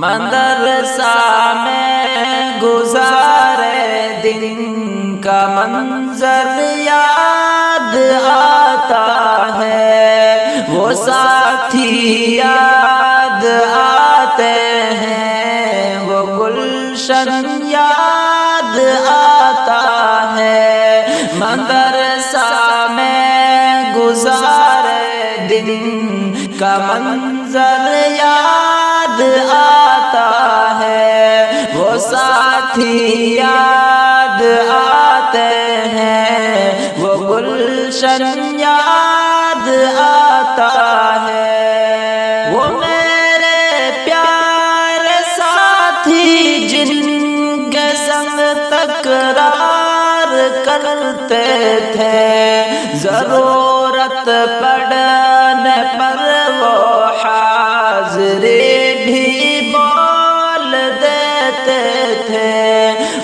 مدرسہ میں گزارے دن کا منظر یاد آتا ہے، وہ ساتھی یاد آتے ہیں، وہ گلشن یاد آتا ہے۔ مدرسہ میں گزارے دن کا منظر یاد آتا ہے، وہ ساتھی یاد آتے ہیں، وہ گلشن یاد آتا ہے۔ وہ میرے پیارے ساتھی جن کے سنگ تکرار کرتے تھے، ضرورت پڑنے پر وہ حاضری بھی بول دیتے تھے۔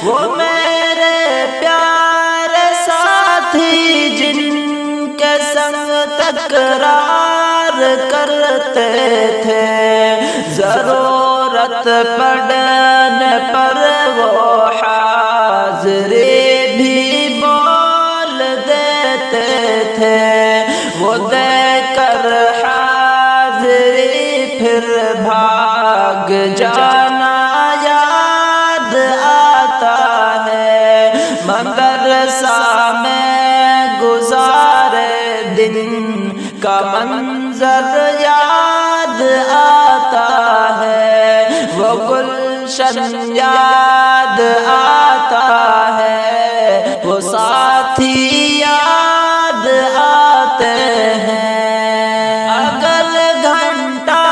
وہ میرے پیارے ساتھی جن کے سنگ تکرار کرتے تھے، ضرورت پڑنے پر وہ حاضری بھی بول دیتے تھے۔ وہ دے کر حاضری پھر بھاگ جانا یاد آتا ہے۔ مدرسہ میں گزارے دن کا منظر یاد آتا ہے، وہ گلشن یاد آتا ہے، وہ ساتھی یاد آتے ہیں۔ اگر گھنٹہ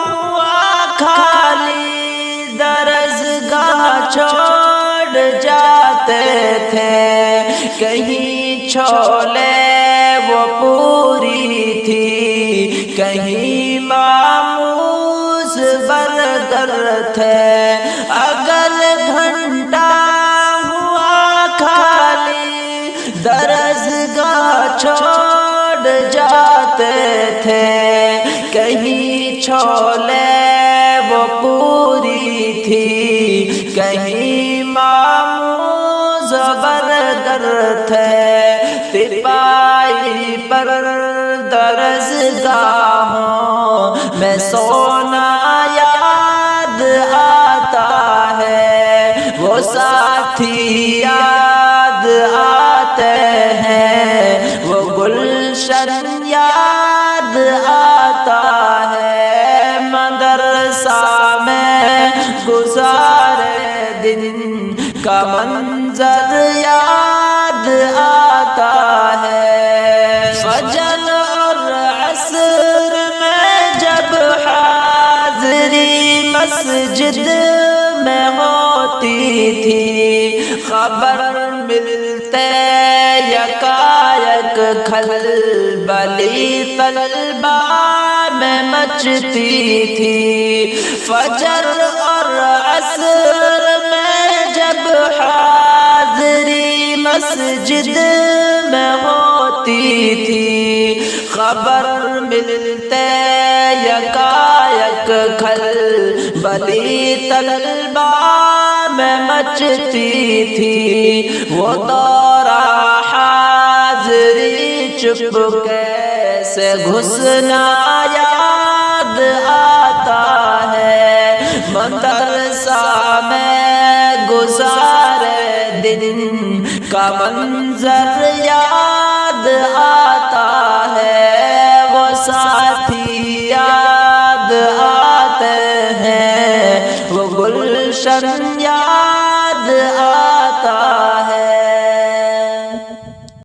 ہوا خالی درسگاہ چھوڑ جاتے تھے، کہیں چھولے وہ پوری تھی، کہیں ماموز برگر تھے۔ اگر گھنٹہ ہوا خالی درسگاہ چھوڑ جاتے تھے، کہیں چھولے وہ پوری تھی، کہیں ماموز برگر تھے۔ تپائی پر درسگاہوں میں سونا یاد آتا ہے، وہ ساتھی یاد آتے ہیں، وہ گلشن یاد آتا ہے۔ مدرسہ میں گزارے دن کا منظر یاد آتا ہے۔ فجر اور عصر میں جب حاضری مسجد میں ہوتی تھی، خبر ملتے یکایک کھلبلی طلبہ میں مچتی تھی۔ فجر اور عصر میں جب حاضری مسجد میں ہوتی تھی، خبر ملتے یکایک کھلبلی طلبہ میں مچتی تھی۔ وہ دورہ حاضری چپکے سے گھسنا یاد آتا ہے۔ مدرسہ میں گزارے دن کا منظر یاد آتا ہے، وہ ساتھی یاد آتے ہیں، وہ گلشن یاد آتا ہے۔